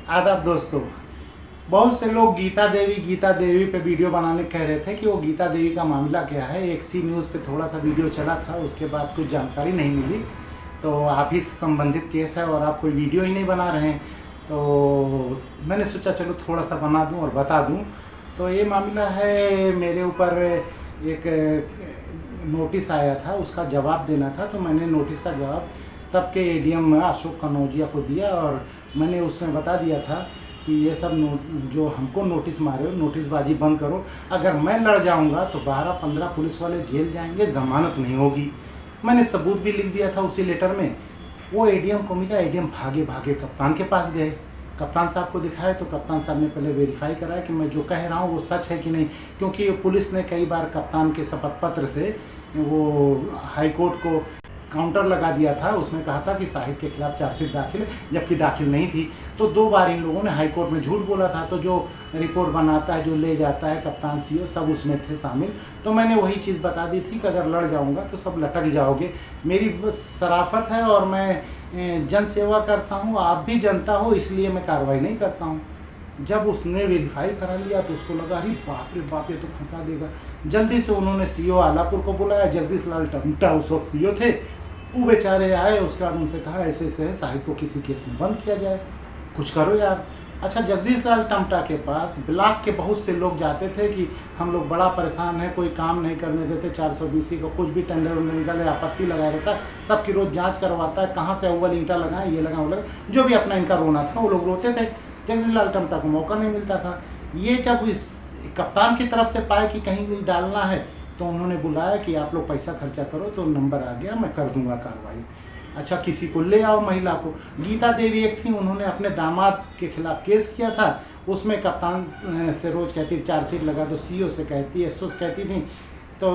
आदाब दोस्तों। बहुत से लोग गीता देवी पे वीडियो बनाने कह रहे थे कि वो गीता देवी का मामला क्या है। एक सी न्यूज़ पे थोड़ा सा वीडियो चला था, उसके बाद कुछ जानकारी नहीं मिली। तो आप ही से संबंधित केस है और आप कोई वीडियो ही नहीं बना रहे हैं, तो मैंने सोचा चलो थोड़ा सा बना दूं और बता दूं। तो ये मामला है, मेरे ऊपर एक नोटिस आया था, उसका जवाब देना था। तो मैंने नोटिस का जवाब तब के एडीएम अशोक कनौजिया को दिया और मैंने उसमें बता दिया था कि ये सब जो हमको नोटिस मारे हो, नोटिसबाजी बंद करो। अगर मैं लड़ जाऊंगा तो 12-15 पुलिस वाले जेल जाएंगे, ज़मानत नहीं होगी। मैंने सबूत भी लिख दिया था उसी लेटर में। वो एडीएम को मिला, एडीएम भागे भागे कप्तान के पास गए, कप्तान साहब को दिखाया। तो कप्तान साहब ने पहले वेरीफाई कराया कि मैं जो कह रहा हूँ वो सच है कि नहीं, क्योंकि पुलिस ने कई बार कप्तान के शपथ पत्र से वो हाई कोर्ट को काउंटर लगा दिया था। उसमें कहा था कि शाहिद के खिलाफ चार्जशीट दाखिल है, जबकि दाखिल नहीं थी। तो 2 बार इन लोगों ने हाई कोर्ट में झूठ बोला था। तो जो रिपोर्ट बनाता है, जो ले जाता है कप्तान सीओ, सब उसमें थे शामिल। तो मैंने वही चीज़ बता दी थी कि अगर लड़ जाऊंगा तो सब लटक जाओगे। मेरी बस शराफत है और मैं जन सेवा करता हूँ, आप भी जनता हो, इसलिए मैं कार्रवाई नहीं करता हूँ। जब उसने वेरीफाई करा लिया तो उसको लगा अरे बाप रे बाप, ये तो फंसा देगा। जल्दी से उन्होंने सीओ आलापुर को बुलाया, जगदीश लाल टम्टा उस वक्त सीओ थे। वो बेचारे आए, उसके बाद उनसे कहा ऐसे ऐसे है, शाहिद को किसी केस में बंद किया जाए, कुछ करो यार। अच्छा, जगदीश लाल टम्टा के पास ब्लॉक के बहुत से लोग जाते थे कि हम लोग बड़ा परेशान हैं, कोई काम नहीं करने देते, 420 को कुछ भी टेंडर निकले आपत्ति लगाए रहता है, सबकी रोज़ जांच करवाता है, कहाँ से अव्वल ईंटा लगाएं, ये लगाएं वो लगाएं, जो भी अपना इनका रोना था वो लोग रोते थे। जगदीश लाल टम्टा को मौका नहीं मिलता था। ये जब इस कप्तान की तरफ से पाए कि कहीं भी डालना है, तो उन्होंने बुलाया कि आप लोग पैसा खर्चा करो, तो नंबर आ गया, मैं कर दूंगा कार्रवाई। अच्छा, किसी को ले आओ, महिला को। गीता देवी एक थी, उन्होंने अपने दामाद के खिलाफ केस किया था। उसमें कप्तान से रोज़ कहती चार्जशीट लगा दो, सीओ से कहती, एसओ से कहती थी। तो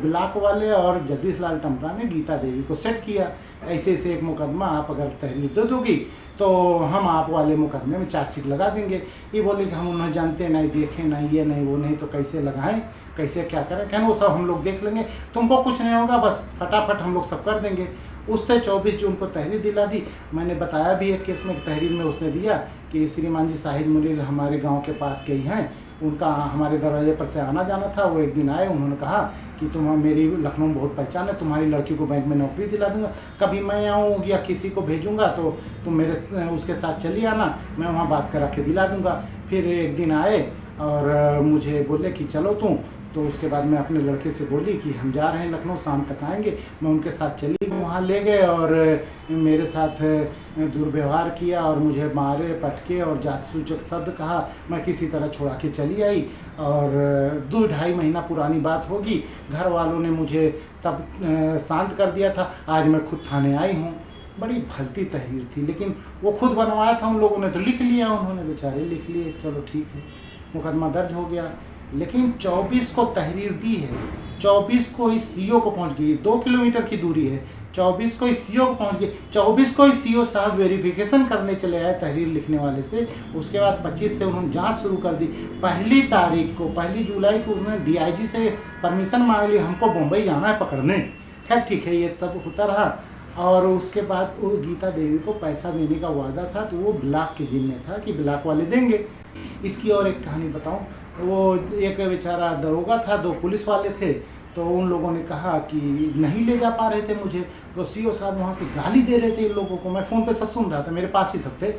ब्लॉक वाले और जगदीश लाल टम्टा ने गीता देवी को सेट किया, ऐसे ऐसे एक मुकदमा आप अगर तहरीर दे दोगी तो हम आप वाले मुकदमे में चार्जशीट लगा देंगे। ये बोले कि हम उन्हें जानते नहीं, देखें नहीं, ये नहीं वो नहीं, तो कैसे लगाएं, कैसे क्या करें। कहना वो सब हम लोग देख लेंगे, तुमको कुछ नहीं होगा, बस फटाफट हम लोग सब कर देंगे। उससे 24 जून को तहरीर दिला दी। मैंने बताया भी एक केस में, तहरीर में उसने दिया कि श्रीमान जी शाहिद मुनीर हमारे गांव के पास गई हैं, उनका हमारे दरवाजे पर से आना जाना था। वो एक दिन आए, उन्होंने कहा कि तुम मेरी लखनऊ में बहुत पहचान है, तुम्हारी लड़की को बैंक में नौकरी दिला दूंगा, कभी मैं आऊँ या किसी को भेजूंगा तो तुम मेरे उसके साथ चली आना, मैं वहाँ बात करा के दिला दूंगा। फिर एक दिन आए और मुझे बोले कि चलो तुम। तो उसके बाद मैं अपने लड़के से बोली कि हम जा रहे हैं लखनऊ, शाम तक आएंगे। मैं उनके साथ चली, वहाँ ले गए और मेरे साथ दुर्व्यवहार किया और मुझे मारे, पटके और जाति सूचक शब्द कहा। मैं किसी तरह छुड़ा के चली आई और 2-2.5 महीना पुरानी बात होगी। घर वालों ने मुझे तब शांत कर दिया था। आज मैं खुद थाने आई हूँ। बड़ी भलती तहरीर थी, लेकिन वो खुद बनवाया था उन लोगों ने, तो लिख लिया उन्होंने, बेचारे लिख लिए, चलो ठीक है, मुकदमा दर्ज हो गया। लेकिन 24 को तहरीर दी है, 24 को इस सीओ को पहुंच गई, 2 किलोमीटर की दूरी है, 24 को इस सीओ को पहुंच गई। 24 को इस सीओ साहब वेरिफिकेशन करने चले आए तहरीर लिखने वाले से। उसके बाद 25 से उन्होंने जांच शुरू कर दी। 1 जुलाई को उन्होंने डीआईजी से परमिशन मांग ली, हमको मुंबई जाना है पकड़ने। खैर ठीक है, ये सब होता रहा। और उसके बाद वो गीता देवी को पैसा देने का वादा था, तो वो ब्लॉक के जिम्मे था कि ब्लॉक वाले देंगे। इसकी और एक कहानी बताऊं। वो एक बेचारा दरोगा था, 2 पुलिस वाले थे, तो उन लोगों ने कहा कि नहीं ले जा पा रहे थे मुझे। तो सीओ साहब वहाँ से गाली दे रहे थे इन लोगों को, मैं फ़ोन पे सब सुन रहा था, मेरे पास ही सब थे।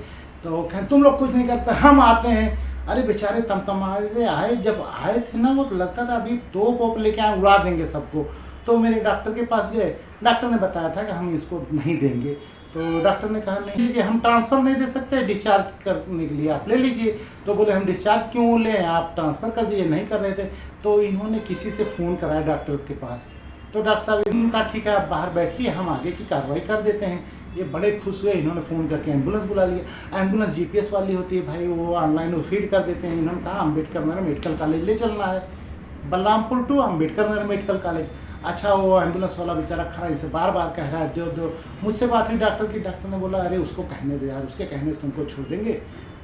तो कहें तुम लोग कुछ नहीं करते, हम आते हैं। अरे बेचारे तमतमाए आए, जब आए थे ना, वो तो लगता था अभी 2 पोप लेके आए, उड़ा देंगे सबको। तो मेरे डॉक्टर के पास गए, डॉक्टर ने बताया था कि हम इसको नहीं देंगे। तो डॉक्टर ने कहा नहीं, कि हम ट्रांसफ़र नहीं दे सकते, डिस्चार्ज करने के लिए आप ले लीजिए। तो बोले हम डिस्चार्ज क्यों लें, आप ट्रांसफ़र कर दीजिए। नहीं कर रहे थे। तो इन्होंने किसी से फ़ोन कराया डॉक्टर के पास। तो डॉक्टर साहब इनका ठीक है, आप बाहर बैठिए, हम आगे की कार्रवाई कर देते हैं। ये बड़े खुश हुए, इन्होंने फ़ोन करके एम्बुलेंस बुला लिया। एम्बुलेंस जीपीएस वाली होती है भाई, वो ऑनलाइन वो फीड कर देते हैं। इन्होंने कहा अम्बेडकर नगर मेडिकल कॉलेज ले चलना है, Balrampur to Ambedkar Nagar medical college. अच्छा, वो एम्बुलेंस वाला बेचारा खड़ा इसे बार बार कह रहा है दो दो। मुझसे बात हुई डॉक्टर की, डॉक्टर ने बोला अरे उसको कहने दो यार, उसके कहने से तुमको छोड़ देंगे।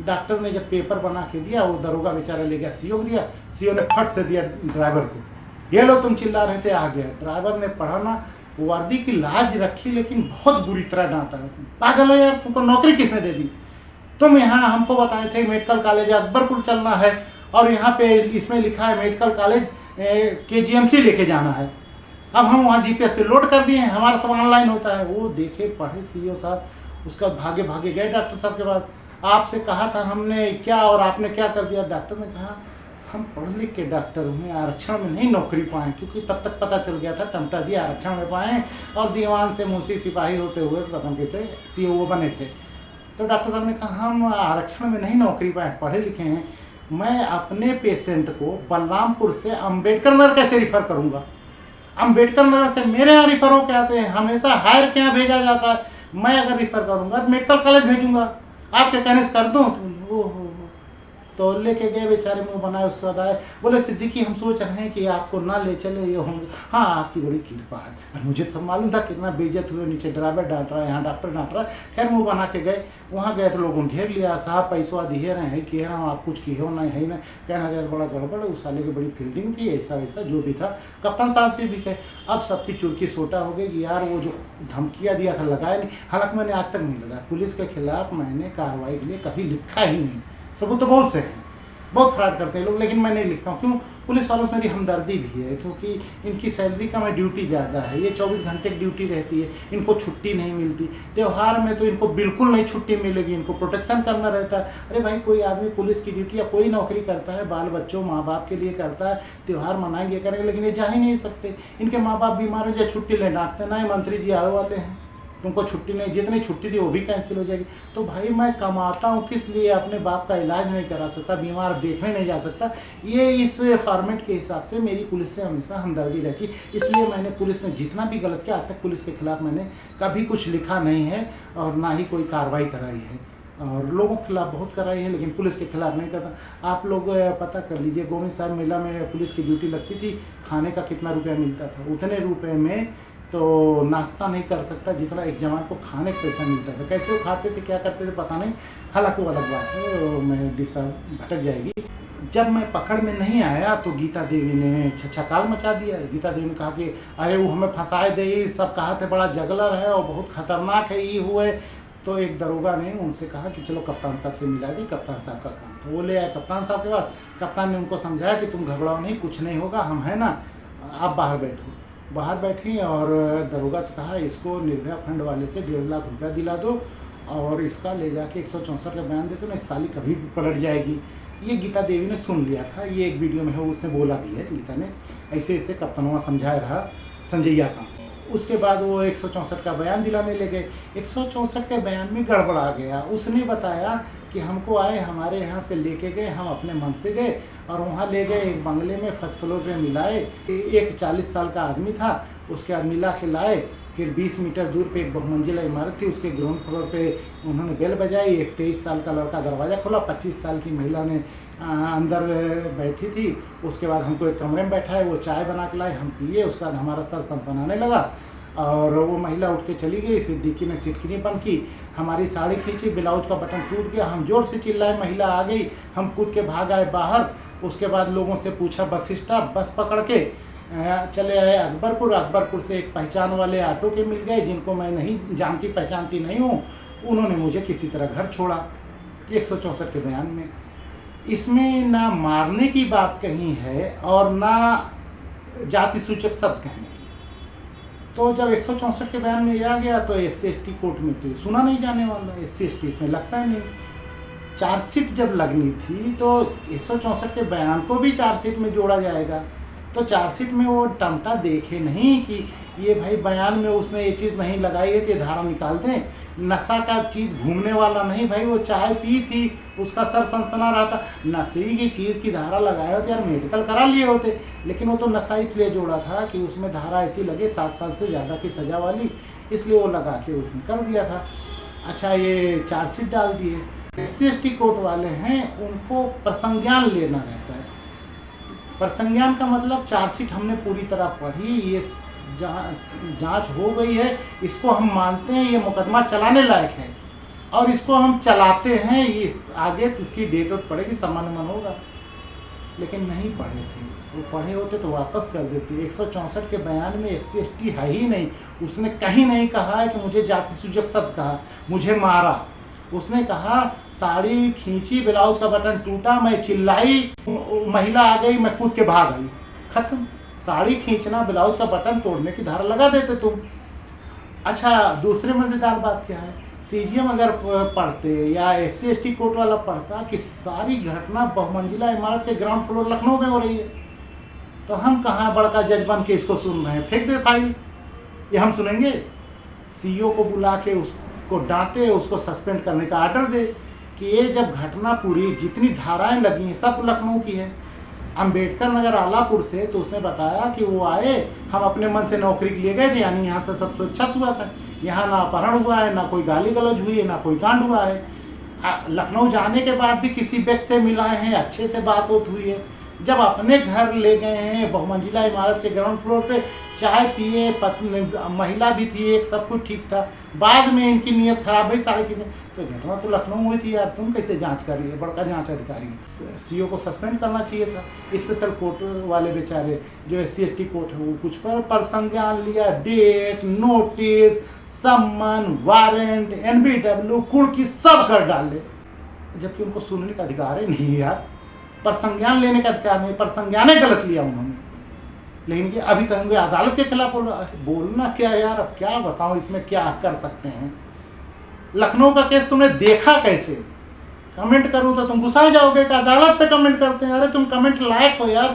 डॉक्टर ने जब पेपर बना के दिया, वो दरोगा बेचारा ले गया सीओ को दिया। सीओ ने फट से दिया ड्राइवर को, ये लो तुम चिल्ला रहे थे, आ गया। ड्राइवर ने पढ़ा ना, वर्दी की लाज रखी, लेकिन बहुत बुरी तरह डांटा। पागल हो यार, तुमको नौकरी किसने दे दी? तुम यहाँ हमको बताए थे मेडिकल कॉलेज अकबरपुर चलना है और यहाँ पे इसमें लिखा है मेडिकल कॉलेज KGMC लेके जाना है। अब हम वहाँ GPS पे लोड कर दिए हैं, हमारा सब ऑनलाइन होता है। वो देखे पढ़े CO साहब, उसका भागे भागे गए डॉक्टर साहब के पास, आपसे कहा था हमने क्या और आपने क्या कर दिया। डॉक्टर ने कहा हम पढ़ लिख के डॉक्टर हुए, आरक्षण में नहीं नौकरी पाएँ, क्योंकि तब तक पता चल गया था टमटा जी आरक्षण में पाएँ और दीवान से मुंशी सिपाही होते हुए पता नहीं कैसे CO बने थे। तो डॉक्टर साहब ने कहा हम आरक्षण में नहीं नौकरी पाए, पढ़े लिखे हैं, मैं अपने पेशेंट को बलरामपुर से अंबेडकर नगर कैसे रिफ़र करूंगा। अंबेडकर नगर से मेरे यहाँ रिफ़र हो के आते हैं, हमेशा हायर के यहाँ भेजा जाता है, मैं अगर रिफ़र करूंगा तो मेडिकल कॉलेज भेजूंगा, आपके कहने से कर दूँ। तो लेके गए बेचारे, मुंह बनाए। उसके बाद आए, बोले सिद्दीकी हम सोच रहे हैं कि आपको ना ले चले, ये होंगे। हाँ आपकी बड़ी कृपा है। और मुझे तो मालूम था कितना बेइज्जत हुए, नीचे ड्राइवर डांट रहा है, यहाँ डॉक्टर डांट रहा है। खैर मुंह बना के गए, वहाँ गए तो लोगों ने घेर लिया, साहब पैसा दिए रहे हैं कि हाँ आप कुछ किए हो नहीं है ना, कहना यार बड़ा गड़बड़ है, उस साले की बड़ी फील्डिंग थी, ऐसा वैसा जो भी था। कप्तान साहब से भी कहे, अब सबकी चुरकी सोटा हो गई कि यार वो जो धमकियाँ दिया था लगाया नहीं। हालांकि मैंने आज तक नहीं लगाया, पुलिस के खिलाफ मैंने कार्रवाई के लिए कभी लिखा ही नहीं, सबूत तो बहुत से हैं, बहुत फ्रॉड करते हैं लोग, लेकिन मैं नहीं लिखता हूँ। क्यों? पुलिस वालों से मेरी हमदर्दी भी है, क्योंकि इनकी सैलरी का मैं ड्यूटी ज़्यादा है, ये 24 घंटे की ड्यूटी रहती है, इनको छुट्टी नहीं मिलती। त्यौहार में तो इनको बिल्कुल नहीं छुट्टी मिलेगी, इनको प्रोटेक्शन करना रहता है। अरे भाई कोई आदमी पुलिस की ड्यूटी या कोई नौकरी करता है, बाल बच्चों माँ बाप के लिए करता है, त्यौहार मनाएंगे करेंगे, लेकिन ये जा ही नहीं सकते। इनके माँ बाप बीमार हो जाए छुट्टी ले डांटते, ना ही मंत्री जी आए वाले हैं, तुमको छुट्टी नहीं, जितनी छुट्टी थी वो भी कैंसिल हो जाएगी। तो भाई मैं कमाता हूँ किस लिए? अपने बाप का इलाज नहीं करा सकता, बीमार देखने नहीं जा सकता। ये इस फॉर्मेट के हिसाब से मेरी पुलिस से हमेशा हमदर्दी रहती, इसलिए मैंने पुलिस ने जितना भी गलत किया आज तक पुलिस के खिलाफ मैंने कभी कुछ लिखा नहीं है और ना ही कोई कार्रवाई कराई है। और लोगों के खिलाफ बहुत कराई है, लेकिन पुलिस के खिलाफ नहीं करता। आप लोग पता कर लीजिए, गोविंद साहब मेला में पुलिस की ड्यूटी लगती थी, खाने का कितना रुपया मिलता था, उतने रुपये में तो नाश्ता नहीं कर सकता जितना एक जवान को खाने का पैसा मिलता था। कैसे वो खाते थे, क्या करते थे पता नहीं, हालांकि वो अलग बात है, मैं दिशा भटक जाएगी। जब मैं पकड़ में नहीं आया तो गीता देवी ने छछकाल मचा दिया। गीता देवी ने कहा कि अरे वो हमें फंसाए दे, सब कहा थे बड़ा जगलर है और बहुत खतरनाक है, ये हुए। तो एक दरोगा ने उनसे कहा कि चलो कप्तान साहब से मिला दी, कप्तान साहब का काम था। वो ले आए कप्तान साहब के पास। कप्तान ने उनको समझाया कि तुम घबराओ नहीं, कुछ नहीं होगा, हम हैं ना, आप बाहर बैठो। बाहर बैठी और दरोगा से कहा इसको निर्भया फंड वाले से 1.5 लाख रुपया दिला दो और इसका ले जाके 164 का बयान दे दो, नहीं साली कभी भी पलट जाएगी। ये गीता देवी ने सुन लिया था, ये एक वीडियो में है, उसने बोला भी है, गीता ने ऐसे ऐसे कप्तानवा समझाया रहा संजैया का। उसके बाद वो 164 का बयान दिलाने लगे। 164 के बयान में गड़बड़ आ गया। उसने बताया कि हमको आए, हमारे यहाँ से लेके गए, हम अपने मन से गए और वहाँ ले गए एक बंगले में फर्स्ट फ्लोर पे मिलाए। एक 40 साल का आदमी था, उसके बाद मिला के लाए। फिर 20 मीटर दूर पे एक बहुमंजिला इमारत थी, उसके ग्राउंड फ्लोर पे उन्होंने बेल बजाई। एक 23 साल का लड़का दरवाज़ा खोला, 25 साल की महिला ने अंदर बैठी थी। उसके बाद हमको एक कमरे में बैठाए, वो चाय बना के लाए, हम पिए। उसके बाद हमारा सर सनसनाने लगा और वो महिला उठ के चली गई। सिद्दीकी ने सिटकिनी बंद की, हमारी साड़ी खींची, ब्लाउज का बटन टूट गया, हम जोर से चिल्लाए, महिला आ गई, हम कूद के भाग आए बाहर। उसके बाद लोगों से पूछा, बस स्टॉप, बस पकड़ के चले आए अकबरपुर। अकबरपुर से एक पहचान वाले ऑटो के मिल गए, जिनको मैं नहीं जानती पहचानती नहीं हूँ, उन्होंने मुझे किसी तरह घर छोड़ा। 164 के बयान में इसमें ना मारने की बात कही है और ना जाति सूचक शब्द कहने की। तो जब 164 के बयान में आ गया तो SC/ST कोर्ट में तो सुना नहीं जाने वाला, SC/ST इसमें लगता ही नहीं। चार्जशीट जब लगनी थी तो 164 के बयान को भी चार्जशीट में जोड़ा जाएगा। तो चार्जशीट में वो टमटा देखे नहीं कि ये भाई बयान में उसने ये चीज़ नहीं लगाई है तो ये धारा निकाल दें। नशा का चीज़ घूमने वाला नहीं भाई, वो चाय पी थी, उसका सर सनसना रहा था, नशे की चीज़ की धारा लगाए होते यार मेडिकल करा लिए होते। लेकिन वो तो नशा इसलिए जोड़ा था कि उसमें धारा ऐसी लगे 7 साल से ज़्यादा की सज़ा वाली, इसलिए वो लगा के उसने कर दिया था। अच्छा, ये चार्जशीट डाल दिए। SC/ST कोर्ट वाले हैं, उनको प्रसंज्ञान लेना रहता है। प्रसंज्ञान का मतलब चार्जशीट हमने पूरी तरह पढ़ी, ये जांच हो गई है, इसको हम मानते हैं ये मुकदमा चलाने लायक है और इसको हम चलाते हैं, ये आगे इसकी डेट वोट पड़ेगी, सम्मान होगा। लेकिन नहीं पढ़े थे, वो पढ़े होते तो वापस कर देते। 164 के बयान में SC/ST है ही नहीं। उसने कहीं नहीं कहा है कि मुझे जाति सूचक शब्द कहा, मुझे मारा। उसने कहा साड़ी खींची, ब्लाउज का बटन टूटा, मैं चिल्लाई, महिला आ गई, मैं कूद के भाग आई, खत्म। साड़ी खींचना, ब्लाउज का बटन तोड़ने की धारा लगा देते तुम। अच्छा, दूसरे मज़ेदार बात क्या है, सीजीएम अगर पढ़ते या SC/ST कोर्ट वाला पढ़ता कि सारी घटना बहुमंजिला इमारत के ग्राउंड फ्लोर लखनऊ में हो रही है, तो हम कहाँ बड़का जज बन के इसको सुन रहे हैं, फेंक दे फाइल। ये हम सुनेंगे? CEO को बुला के उसको डांटे, उसको सस्पेंड करने का आर्डर दे कि ये जब घटना पूरी जितनी धाराएं लगी हैं सब लखनऊ की है। अंबेडकर नगर आलापुर से, तो उसने बताया कि वो आए, हम अपने मन से नौकरी के लिए गए थे, यानी यहाँ से सब स्वच्छा हुआ था, यहाँ ना अपहरण हुआ है, ना कोई गाली गलौज हुई है, ना कोई कांड हुआ है। लखनऊ जाने के बाद भी किसी व्यक्ति से मिलाए हैं, अच्छे से बात होती हुई है। जब अपने घर ले गए हैं बहुमंजिला इमारत के ग्राउंड फ्लोर पे, चाय पिए, महिला भी थी एक, सब कुछ ठीक था, बाद में इनकी नीयत खराब हुई, साड़ी की तो घटना तो लखनऊ हुई थी यार, तुम कैसे जांच कर लिए? बड़का जांच अधिकारी। CEO को सस्पेंड करना चाहिए था। स्पेशल कोर्ट वाले बेचारे जो SC/ST कोर्ट है, वो कुछ पर संज्ञान लिया, डेट, नोटिस, सम्मन, वारंट, NBW, कुर्की सब कर डाले, जबकि उनको सुनने का अधिकार ही नहीं है यार, पर संज्ञान लेने का अधिकार नहीं, पर संज्ञान गलत लिया उन्होंने। लेकिन कि अभी कहेंगे अदालत के खिलाफ बोलना क्या यार, अब क्या बताऊं, इसमें क्या कर सकते हैं। लखनऊ का केस तुमने देखा कैसे? कमेंट करूं तो तुम गुस्सा जाओगे कि अदालत पे कमेंट करते हैं। अरे तुम कमेंट लायक हो यार,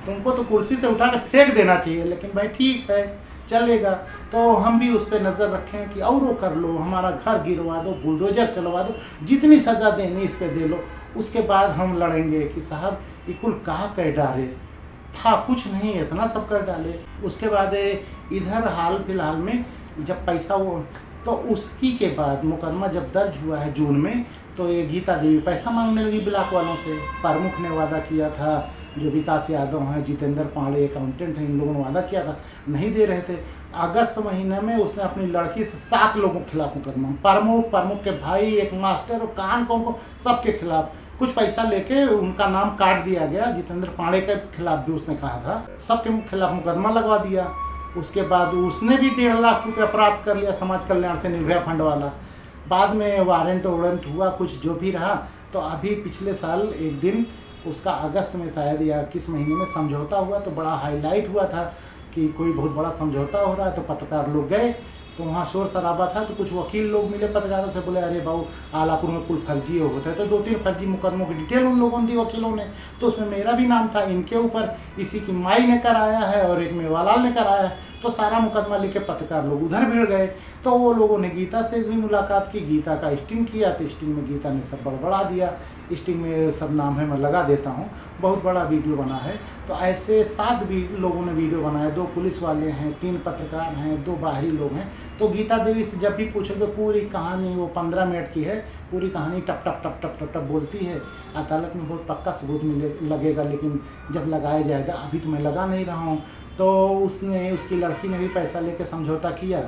तुमको तो कुर्सी से उठा के फेंक देना चाहिए, लेकिन भाई ठीक है, चलेगा। तो हम भी उस पर नज़र रखें कि और वो कर लो, हमारा घर गिरवा दो, बुलडोजर चलवा दो, जितनी सज़ा देनी इस पर दे लो, उसके बाद हम लड़ेंगे कि साहब ये कुल कहाँ कर डाले था, कुछ नहीं, इतना सब कर डाले। उसके बाद इधर हाल फिलहाल में जब पैसा वो, तो उसकी के बाद मुकदमा जब दर्ज हुआ है जून में, तो ये गीता देवी पैसा मांगने लगी ब्लॉक वालों से। प्रमुख ने वादा किया था, जो विकास यादव हैं, जितेंद्र पांडे अकाउंटेंट हैं, इन लोगों ने वादा किया था, नहीं दे रहे थे। अगस्त महीने में उसने अपनी लड़की से 7 लोगों के खिलाफ मुकदमा, प्रमुख के भाई, एक मास्टर और कान को सबके खिलाफ कुछ पैसा लेके उनका नाम काट दिया गया। जितेंद्र पांडे के खिलाफ भी उसने कहा था, सबके खिलाफ मुकदमा लगवा दिया। उसके बाद उसने भी 1.5 लाख रुपये अपराध कर लिया समाज कल्याण से, निर्भया फंड वाला। बाद में वारंट हुआ, कुछ जो भी रहा, तो अभी पिछले साल एक दिन उसका अगस्त में शायद या किस महीने में समझौता हुआ, तो बड़ा हाईलाइट हुआ था कि कोई बहुत बड़ा समझौता हो रहा है। तो पत्रकार लोग गए, तो वहाँ शोर शराबा था, तो कुछ वकील लोग मिले पत्रकारों से, बोले अरे बाबू आलापुर में कुल फर्जी होता है। तो 2-3 फर्जी मुकदमों की डिटेल उन लोगों ने दी, वकीलों ने, तो उसमें मेरा भी नाम था। इनके ऊपर इसी की माई ने कराया है और एक मेवालाल ने कराया है। तो सारा मुकदमा लेके पत्रकार लोग उधर भिड़ गए। तो वो लोगों ने गीता से भी मुलाकात की, गीता का स्टिंग किया, तो स्टिंग में गीता ने सब बड़बड़ा दिया। स्टिंग में सब नाम है, मैं लगा देता हूँ, बहुत बड़ा वीडियो बना है। तो ऐसे 7 भी लोगों ने वीडियो बनाया, 2 पुलिस वाले हैं, 3 पत्रकार हैं, 2 बाहरी लोग हैं। तो गीता देवी से जब भी पूछोगे पूरी कहानी, वो 15 मिनट की है, पूरी कहानी टप टप टप टप टप टप बोलती है। अदालत में बहुत पक्का सबूत लगेगा, लेकिन जब लगाया जाएगा, अभी तो मैं लगा नहीं रहा हूँ। तो उसकी लड़की ने भी पैसा लेके समझौता किया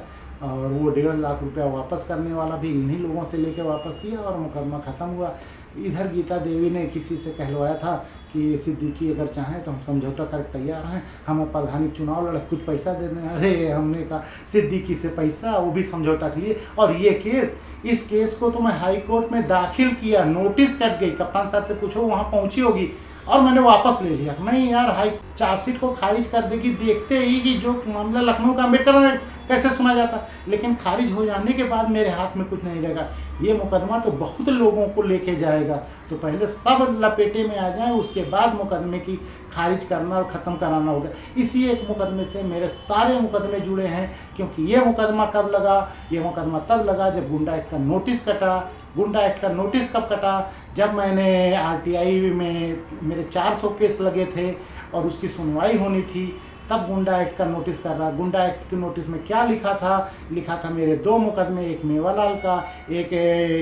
और वो 1.5 लाख रुपया वापस करने वाला भी इन्हीं लोगों से लेके वापस किया और मुकदमा ख़त्म हुआ। इधर गीता देवी ने किसी से कहलवाया था कि सिद्दीकी अगर चाहें तो हम समझौता करके तैयार हैं, हमें प्रधानी चुनाव लड़े, कुछ पैसा दे दें। अरे हमने कहा सिद्दीकी से पैसा, वो भी समझौता के लिए। और ये केस, इस केस को तो मैं हाई कोर्ट में दाखिल किया, नोटिस कट गई, कप्तान साहब से पूछो वहाँ पहुँची होगी, और मैंने वापस ले लिया। नहीं यार, हाई चार्जशीट को खारिज कर देगी, देखते ही कि जो मामला लखनऊ का अम्बेडकर में कैसे सुना जाता, लेकिन खारिज हो जाने के बाद मेरे हाथ में कुछ नहीं रहेगा। ये मुकदमा तो बहुत लोगों को लेके जाएगा, तो पहले सब लपेटे में आ जाए, उसके बाद मुकदमे की खारिज करना और ख़त्म कराना होगा। इसी एक मुकदमे से मेरे सारे मुकदमे जुड़े हैं, क्योंकि ये मुकदमा कब लगा? ये मुकदमा तब लगा जब गुंडा एक्ट का नोटिस कटा। गुंडा एक्ट का नोटिस कब कटा? जब मैंने RTI में मेरे 400 केस लगे थे और उसकी सुनवाई होनी थी, तब गुंडा एक्ट का नोटिस कर रहा। गुंडा एक्ट के नोटिस में क्या लिखा था? लिखा था मेरे 2 मुकदमे, एक मेवालाल का, एक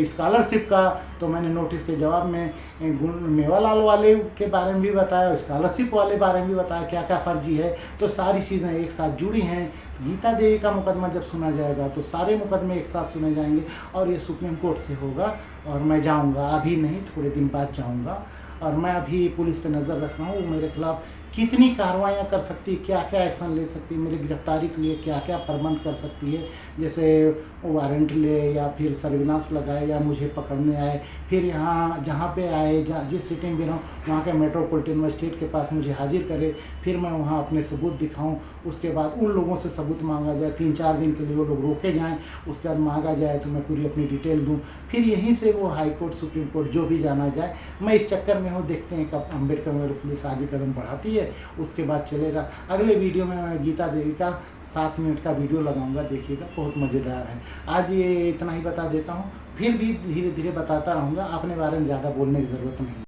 स्कॉलरशिप का। तो मैंने नोटिस के जवाब में मेवालाल वाले के बारे में भी बताया, स्कॉलरशिप वाले बारे में भी बताया क्या क्या फर्जी है। तो सारी चीज़ें एक साथ जुड़ी हैं। गीता देवी का मुकदमा जब सुना जाएगा तो सारे मुकदमे एक साथ सुने जाएंगे और ये सुप्रीम कोर्ट से होगा। और मैं जाऊँगा, अभी नहीं, थोड़े दिन बाद जाऊँगा। और मैं अभी पुलिस पे नज़र रख रहा हूँ, वो मेरे खिलाफ कितनी कार्रवाइयाँ कर सकती है, क्या क्या एक्शन ले सकती है, मेरी गिरफ्तारी के लिए क्या क्या प्रबंध कर सकती है, जैसे वारंट ले या फिर सर्विलांस लगाए या मुझे पकड़ने आए, फिर यहाँ जहाँ पे आए, जहाँ जिस सिटी में रहूँ वहाँ के मेट्रोपॉलिटन मजिस्ट्रेट के पास मुझे हाजिर करे, फिर मैं वहाँ अपने सबूत दिखाऊँ। उसके बाद उन लोगों से सबूत मांगा जाए, 3-4 दिन के लिए वो लोग रोके जाएँ, उसके बाद मांगा जाए तो मैं पूरी अपनी डिटेल दूँ, फिर यहीं से वो हाई कोर्ट सुप्रीम कोर्ट जो भी जाना जाए। मैं इस चक्कर में हूँ, देखते हैं कब अम्बेडकर नगर पुलिस आगे कदम बढ़ाती है, उसके बाद चलेगा। अगले वीडियो में मैं गीता देवी का 7 मिनट का वीडियो लगाऊंगा, देखिएगा, बहुत मज़ेदार है। आज ये इतना ही बता देता हूँ, फिर भी धीरे धीरे बताता रहूँगा, अपने बारे में ज़्यादा बोलने की ज़रूरत नहीं है।